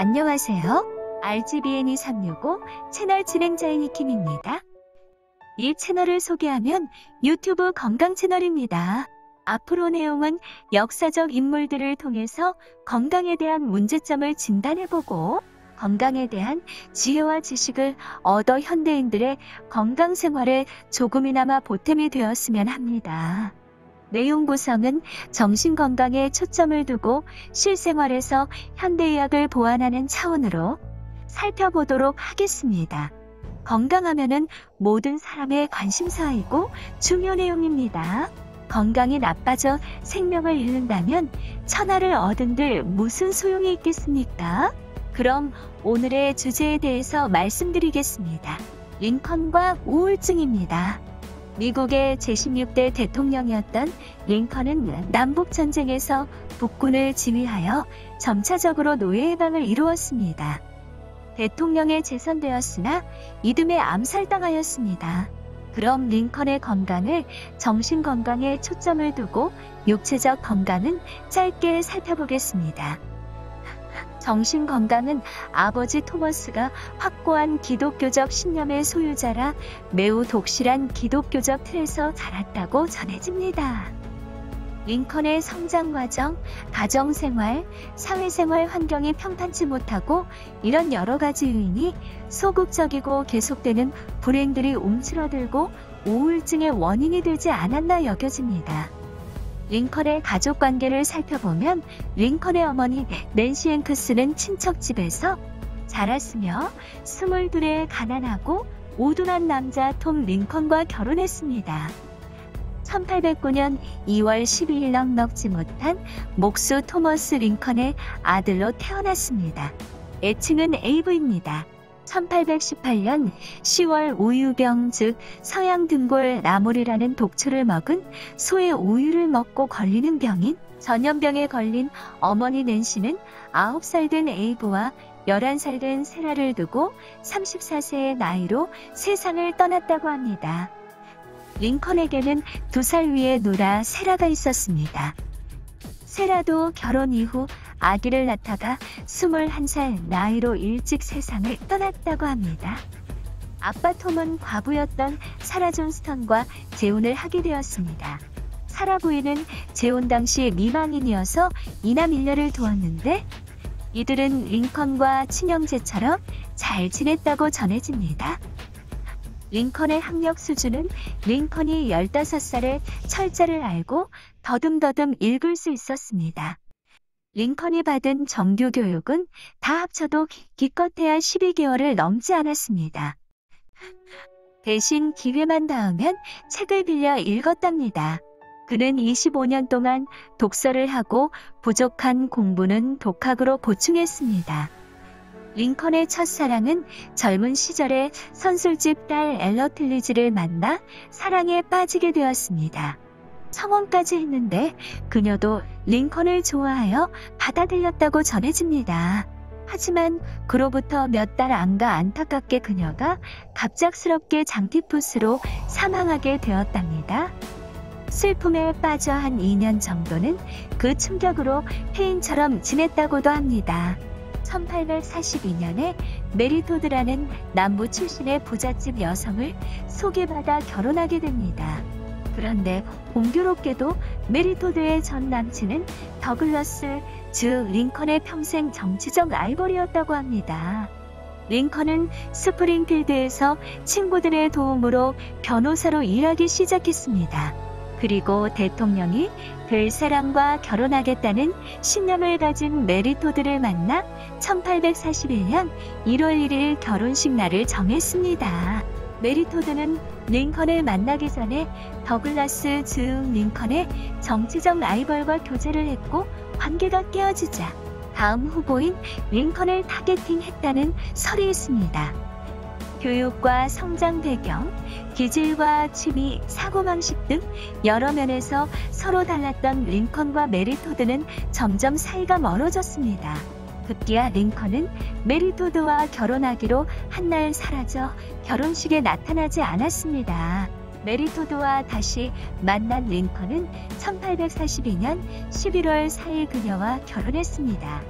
안녕하세요. RGBN2365 채널 진행자인 이킴입니다. 이 채널을 소개하면 유튜브 건강 채널입니다. 앞으로 내용은 역사적 인물들을 통해서 건강에 대한 문제점을 진단해보고 건강에 대한 지혜와 지식을 얻어 현대인들의 건강 생활에 조금이나마 보탬이 되었으면 합니다. 내용 구성은 정신건강에 초점을 두고 실생활에서 현대의학을 보완하는 차원으로 살펴보도록 하겠습니다. 건강하면은 모든 사람의 관심사이고 중요 내용입니다. 건강이 나빠져 생명을 잃는다면 천하를 얻은들 무슨 소용이 있겠습니까? 그럼 오늘의 주제에 대해서 말씀드리겠습니다. 링컨과 우울증입니다. 미국의 제16대 대통령이었던 링컨은 남북전쟁에서 북군을 지휘하여 점차적으로 노예 해방을 이루었습니다. 대통령에 재선되었으나 이듬해 암살당하였습니다. 그럼 링컨의 건강을 정신건강에 초점을 두고 육체적 건강은 짧게 살펴보겠습니다. 정신건강은 아버지 토머스가 확고한 기독교적 신념의 소유자라 매우 독실한 기독교적 틀에서 자랐다고 전해집니다. 링컨의 성장 과정, 가정생활, 사회생활 환경이 평탄치 못하고 이런 여러 가지 요인이 소극적이고 계속되는 불행들이 움츠러들고 우울증의 원인이 되지 않았나 여겨집니다. 링컨의 가족관계를 살펴보면 링컨의 어머니 낸시 앵크스는 친척집에서 자랐으며 22의 가난하고 우둔한 남자 톰 링컨과 결혼했습니다. 1809년 2월 12일 넉넉지 못한 목수 토머스 링컨의 아들로 태어났습니다. 애칭은 에이브입니다. 1818년 10월 우유병 즉 서양등골 나물이라는 독초를 먹은 소의 우유를 먹고 걸리는 병인 전염병에 걸린 어머니 낸시는 9살 된 에이브와 11살 된 세라를 두고 34세의 나이로 세상을 떠났다고 합니다. 링컨에게는 2살 위의 누라 세라가 있었습니다. 세라도 결혼 이후 아기를 낳다가 21살 나이로 일찍 세상을 떠났다고 합니다. 아빠 톰은 과부였던 사라 존스턴과 재혼을 하게 되었습니다. 사라 부인은 재혼 당시 미망인이어서 이남 일녀를 두었는데 이들은 링컨과 친형제처럼 잘 지냈다고 전해집니다. 링컨의 학력 수준은 링컨이 15살에 철자를 알고 더듬더듬 읽을 수 있었습니다. 링컨이 받은 정규 교육은 다 합쳐도 기껏해야 12개월을 넘지 않았습니다. 대신 기회만 닿으면 책을 빌려 읽었답니다. 그는 25년 동안 독서를 하고 부족한 공부는 독학으로 보충했습니다. 링컨의 첫사랑은 젊은 시절에 선술집 딸 엘러틀리지를 만나 사랑에 빠지게 되었습니다. 청혼까지 했는데 그녀도 링컨을 좋아하여 받아들였다고 전해집니다. 하지만 그로부터 몇 달 안가 안타깝게 그녀가 갑작스럽게 장티푸스로 사망하게 되었답니다. 슬픔에 빠져 한 2년 정도는 그 충격으로 폐인처럼 지냈다고도 합니다. 1842년에 메리토드라는 남부 출신의 부잣집 여성을 소개받아 결혼하게 됩니다. 그런데 공교롭게도 메리토드의 전 남친은 더글러스, 즉 링컨의 평생 정치적 라이벌이었다고 합니다. 링컨은 스프링필드에서 친구들의 도움으로 변호사로 일하기 시작했습니다. 그리고 대통령이 될 사람과 결혼하겠다는 신념을 가진 메리토드를 만나 1841년 1월 1일 결혼식 날을 정했습니다. 메리토드는 링컨을 만나기 전에 더글라스 즉 링컨의 정치적 라이벌과 교제를 했고 관계가 깨어지자 다음 후보인 링컨을 타겟팅했다는 설이 있습니다. 교육과 성장 배경, 기질과 취미, 사고방식 등 여러 면에서 서로 달랐던 링컨과 메리토드는 점점 사이가 멀어졌습니다. 급기야 링컨은 메리토드와 결혼하기로 한날 사라져 결혼식에 나타나지 않았습니다. 메리토드와 다시 만난 링컨은 1842년 11월 4일 그녀와 결혼했습니다.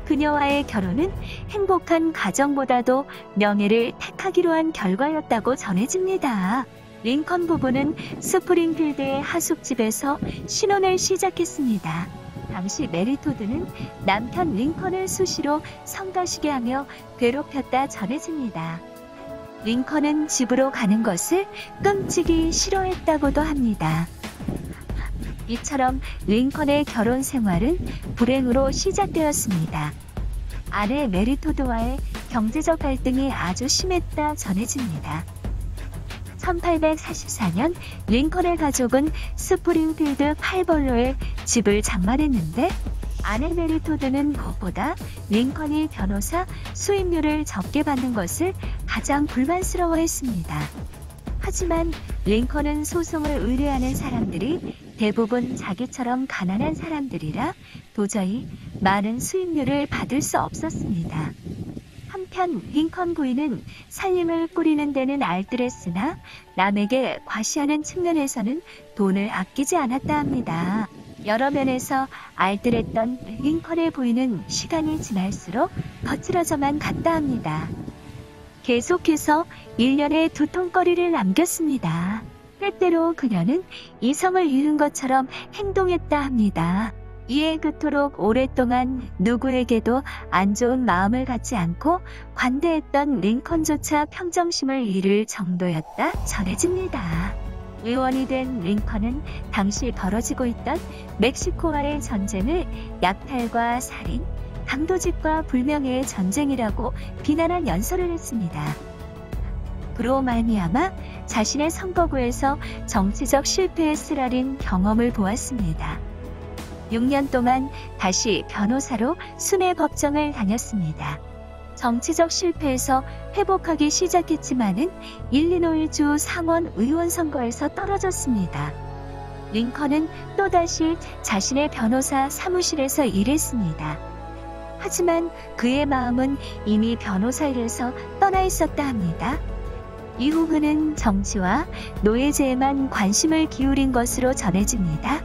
그녀와의 결혼은 행복한 가정보다도 명예를 택하기로 한 결과였다고 전해집니다. 링컨 부부는 스프링필드의 하숙집에서 신혼을 시작했습니다. 당시 메리 토드는 남편 링컨을 수시로 성가시게 하며 괴롭혔다 전해집니다. 링컨은 집으로 가는 것을 끔찍이 싫어했다고도 합니다. 이처럼 링컨의 결혼 생활은 불행으로 시작되었습니다. 아내 메리 토드와의 경제적 갈등이 아주 심했다 전해집니다. 1844년 링컨의 가족은 스프링필드 팔벌로에 집을 장만했는데 아내 메리 토드는 무엇보다 링컨이 변호사 수임료를 적게 받는 것을 가장 불만스러워했습니다. 하지만 링컨은 소송을 의뢰하는 사람들이 대부분 자기처럼 가난한 사람들이라 도저히 많은 수임료를 받을 수 없었습니다. 한편 링컨 부인은 살림을 꾸리는 데는 알뜰했으나 남에게 과시하는 측면에서는 돈을 아끼지 않았다 합니다. 여러 면에서 알뜰했던 링컨의 부인은 시간이 지날수록 거칠어져만 갔다 합니다. 계속해서 1년에 두통거리를 남겼습니다. 때때로 그녀는 이성을 잃은 것처럼 행동했다 합니다. 이에 그토록 오랫동안 누구에게도 안 좋은 마음을 갖지 않고 관대했던 링컨조차 평정심을 잃을 정도였다 전해집니다. 의원이 된 링컨은 당시 벌어지고 있던 멕시코와의 전쟁을 약탈과 살인, 강도직과 불명예의 전쟁이라고 비난한 연설을 했습니다. 그로 말미암아 자신의 선거구에서 정치적 실패에 쓰라린 경험을 보았습니다. 6년 동안 다시 변호사로 순회 법정을 다녔습니다. 정치적 실패에서 회복하기 시작했지만은 일리노이주 상원 의원 선거에서 떨어졌습니다. 링컨은 또다시 자신의 변호사 사무실에서 일했습니다. 하지만 그의 마음은 이미 변호사 일에서 떠나 있었다 합니다. 이후 그는 정치와 노예제에만 관심을 기울인 것으로 전해집니다.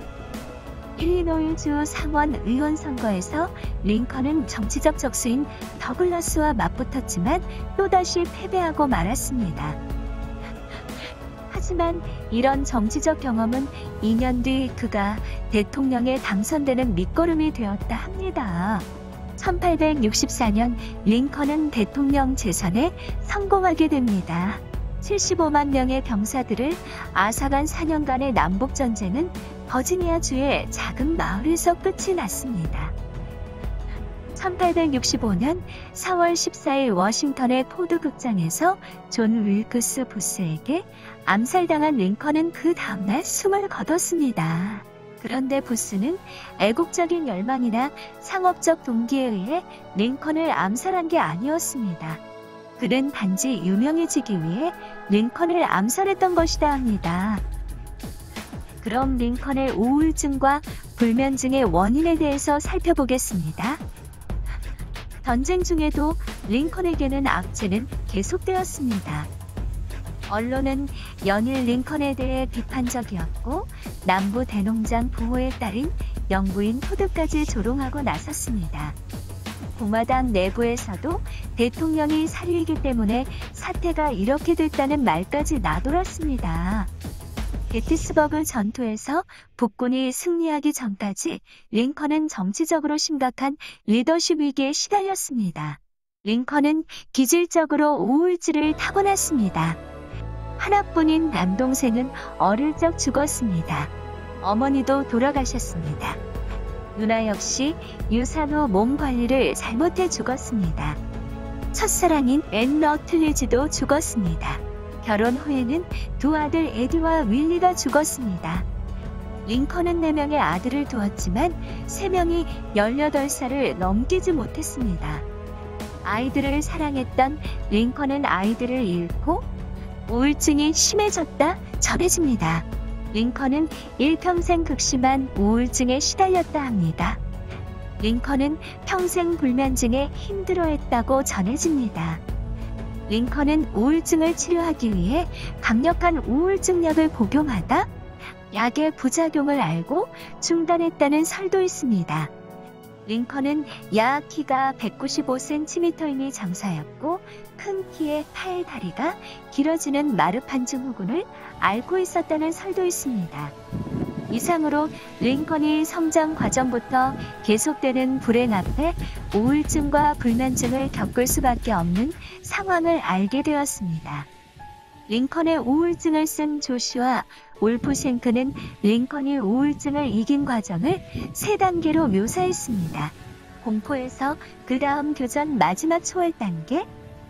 일리노이주 상원 의원 선거에서 링컨은 정치적 적수인 더글라스와 맞붙었지만 또다시 패배하고 말았습니다. 하지만 이런 정치적 경험은 2년 뒤 그가 대통령에 당선되는 밑거름이 되었다 합니다. 1864년 링컨은 대통령 재선에 성공하게 됩니다. 75만 명의 병사들을 앗아간 4년간의 남북전쟁은 버지니아주의 작은 마을에서 끝이 났습니다. 1865년 4월 14일 워싱턴의 포드 극장에서 존 윌크스 부스에게 암살당한 링컨은 그 다음날 숨을 거뒀습니다. 그런데 부스는 애국적인 열망이나 상업적 동기에 의해 링컨을 암살한 게 아니었습니다. 그는 단지 유명해지기 위해 링컨을 암살했던 것이다 합니다. 그럼 링컨의 우울증과 불면증의 원인에 대해서 살펴보겠습니다. 전쟁 중에도 링컨에게는 악재는 계속되었습니다. 언론은 연일 링컨에 대해 비판적이었고 남부 대농장 부호의 딸인 영부인 토드까지 조롱하고 나섰습니다. 공화당 내부에서도 대통령이 살인이기 때문에 사태가 이렇게 됐다는 말까지 나돌았습니다. 게티스버그 전투에서 북군이 승리하기 전까지 링컨은 정치적으로 심각한 리더십 위기에 시달렸습니다. 링컨은 기질적으로 우울증을 타고났습니다. 하나뿐인 남동생은 어릴 적 죽었습니다. 어머니도 돌아가셨습니다. 누나 역시 유산 후 몸 관리를 잘못해 죽었습니다. 첫사랑인 앤 러틀리지도 죽었습니다. 결혼 후에는 두 아들 에디와 윌리가 죽었습니다. 링컨은 4명의 아들을 두었지만 3명이 18살을 넘기지 못했습니다. 아이들을 사랑했던 링컨은 아이들을 잃고 우울증이 심해졌다 전해집니다. 링컨은 일평생 극심한 우울증에 시달렸다 합니다. 링컨은 평생 불면증에 힘들어했다고 전해집니다. 링컨은 우울증을 치료하기 위해 강력한 우울증약을 복용하다 약의 부작용을 알고 중단했다는 설도 있습니다. 링컨은 약 키가 195cm이니 장사였고 큰 키에 팔 다리가 길어지는 마르판 증후군을 앓고 있었다는 설도 있습니다. 이상으로 링컨이 성장 과정부터 계속되는 불행 앞에 우울증과 불면증을 겪을 수밖에 없는 상황을 알게 되었습니다. 링컨의 우울증을 쓴 조슈아 울프생크는 링컨이 우울증을 이긴 과정을 3단계로 묘사했습니다. 공포에서 그 다음 교전 마지막 초월 단계,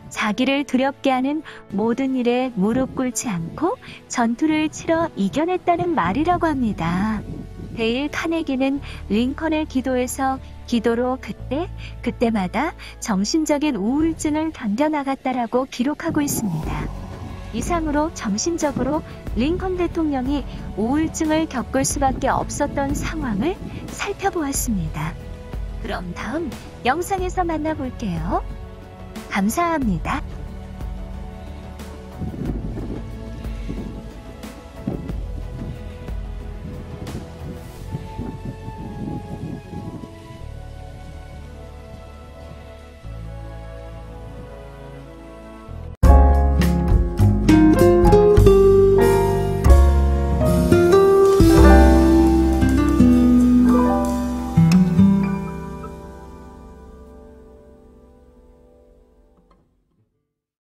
자기를 두렵게 하는 모든 일에 무릎 꿇지 않고 전투를 치러 이겨냈다는 말이라고 합니다. 데일 카네기는 링컨의 기도에서 기도로 그때마다 정신적인 우울증을 견뎌나갔다라고 기록하고 있습니다. 이상으로 정신적으로 링컨 대통령이 우울증을 겪을 수밖에 없었던 상황을 살펴보았습니다. 그럼 다음 영상에서 만나볼게요. 감사합니다.